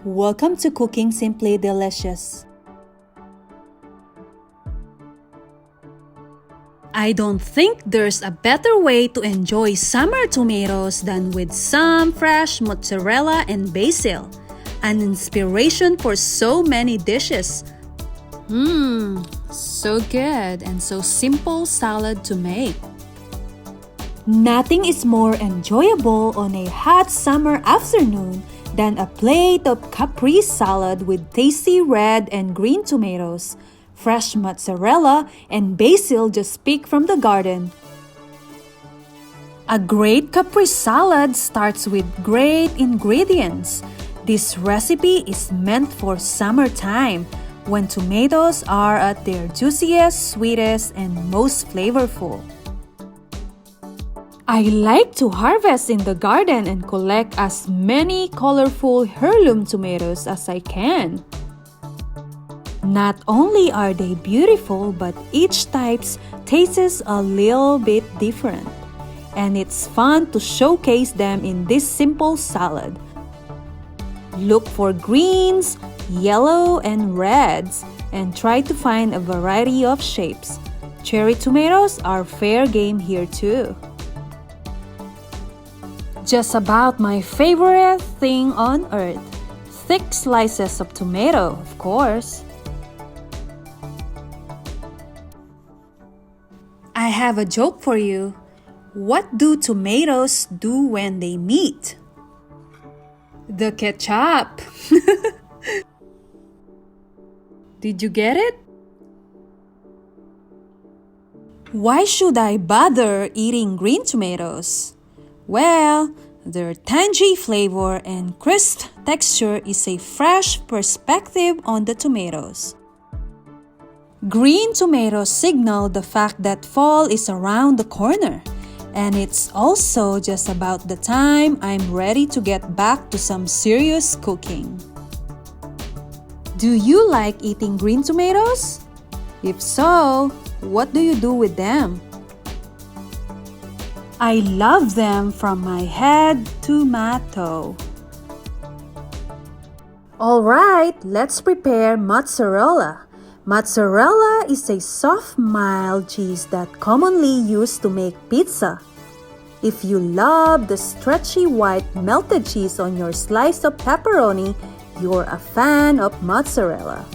Welcome to Cooking Simply Delicious. I don't think there's a better way to enjoy summer tomatoes than with some fresh mozzarella and basil, an inspiration for so many dishes. So good and so simple salad to make. Nothing is more enjoyable on a hot summer afternoon than a plate of caprese salad with tasty red and green tomatoes, fresh mozzarella, and basil just picked from the garden. A great caprese salad starts with great ingredients. This recipe is meant for summertime, when tomatoes are at their juiciest, sweetest, and most flavorful. I like to harvest in the garden and collect as many colorful heirloom tomatoes as I can. Not only are they beautiful, but each type tastes a little bit different. And it's fun to showcase them in this simple salad. Look for greens, yellow, and reds, and try to find a variety of shapes. Cherry tomatoes are fair game here too. Just about my favorite thing on earth. Thick slices of tomato, of course. I have a joke for you. What do tomatoes do when they meet? The ketchup. Did you get it? Why should I bother eating green tomatoes? Well, their tangy flavor and crisp texture is a fresh perspective on the tomatoes. Green tomatoes signal the fact that fall is around the corner, and it's also just about the time I'm ready to get back to some serious cooking. Do you like eating green tomatoes? If so, what do you do with them? I love them from my head to my toe. Alright, let's prepare mozzarella. Mozzarella is a soft, mild cheese that commonly used to make pizza. If you love the stretchy white melted cheese on your slice of pepperoni, you're a fan of mozzarella.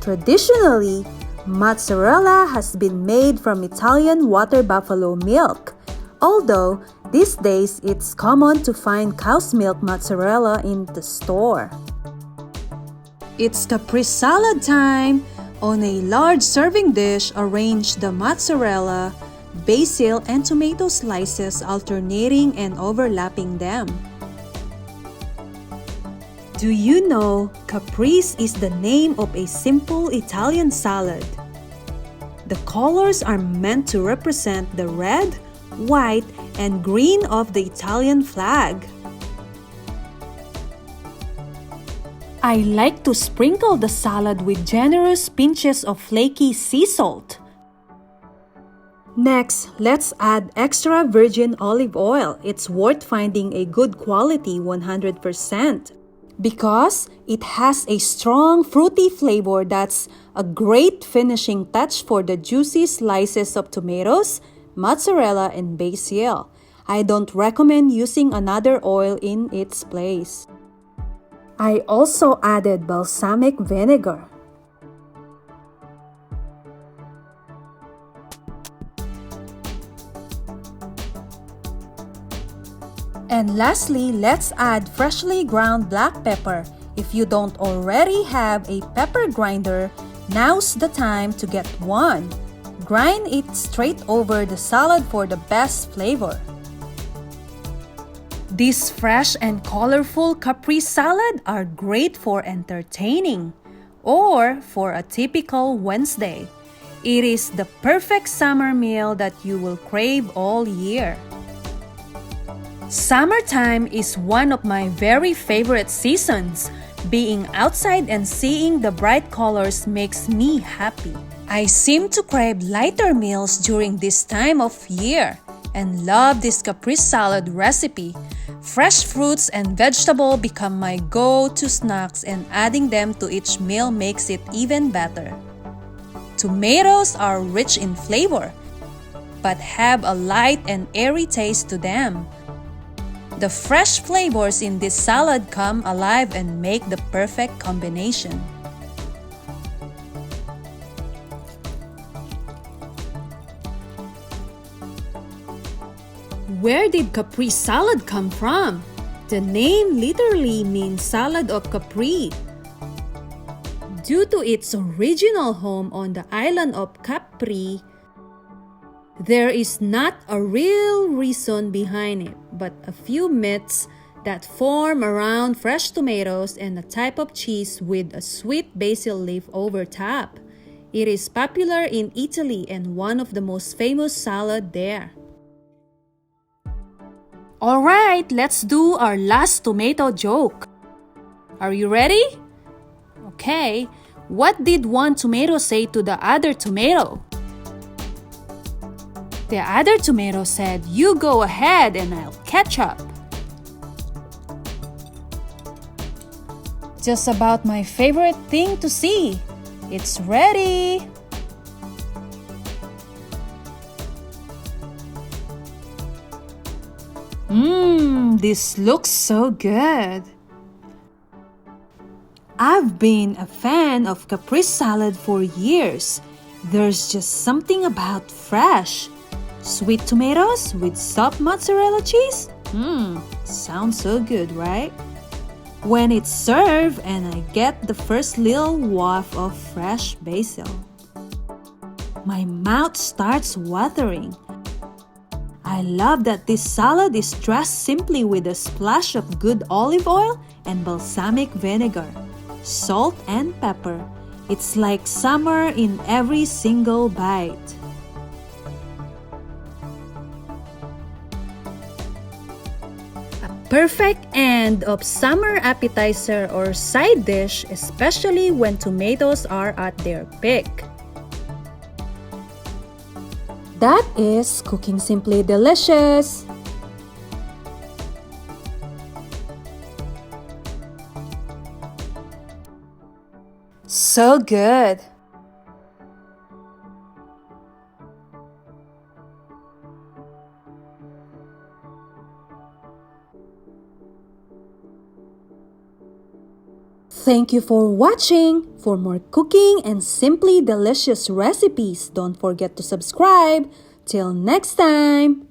Traditionally, mozzarella has been made from Italian water buffalo milk, although these days it's common to find cow's milk mozzarella in the store. It's caprese salad time! On a large serving dish, arrange the mozzarella, basil, and tomato slices, alternating and overlapping them. Do you know caprese is the name of a simple Italian salad? The colors are meant to represent the red, white, and green of the Italian flag. I like to sprinkle the salad with generous pinches of flaky sea salt. Next, let's add extra virgin olive oil. It's worth finding a good quality 100%. Because it has a strong fruity flavor that's a great finishing touch for the juicy slices of tomatoes, mozzarella, and basil. I don't recommend using another oil in its place. I also added balsamic vinegar. And lastly, let's add freshly ground black pepper. If you don't already have a pepper grinder, now's the time to get one. Grind it straight over the salad for the best flavor. These fresh and colorful caprese salad are great for entertaining or for a typical Wednesday. It is the perfect summer meal that you will crave all year. Summertime is one of my very favorite seasons. Being outside and seeing the bright colors makes me happy. I seem to crave lighter meals during this time of year and love this caprese salad recipe. Fresh fruits and vegetables become my go-to snacks, and adding them to each meal makes it even better. Tomatoes are rich in flavor, but have a light and airy taste to them. The fresh flavors in this salad come alive and make the perfect combination. Where did Caprese salad come from? The name literally means salad of Capri. Due to its original home on the island of Capri, there is not a real reason behind it, but a few myths that form around fresh tomatoes and a type of cheese with a sweet basil leaf over top. It is popular in Italy and one of the most famous salad there. Alright, let's do our last tomato joke. Are you ready? Okay, what did one tomato say to the other tomato? The other tomato said, "You go ahead and I'll catch up." Just about my favorite thing to see. It's ready! This looks so good. I've been a fan of caprese salad for years. There's just something about fresh, sweet tomatoes with soft mozzarella cheese. Sounds so good, right? When it's served and I get the first little waft of fresh basil, my mouth starts watering. I love that this salad is dressed simply with a splash of good olive oil and balsamic vinegar, salt and pepper. It's like summer in every single bite. A perfect end of summer appetizer or side dish, especially when tomatoes are at their peak. That is cooking simply delicious. So good. Thank you for watching. For more cooking and simply delicious recipes, don't forget to subscribe. Till next time.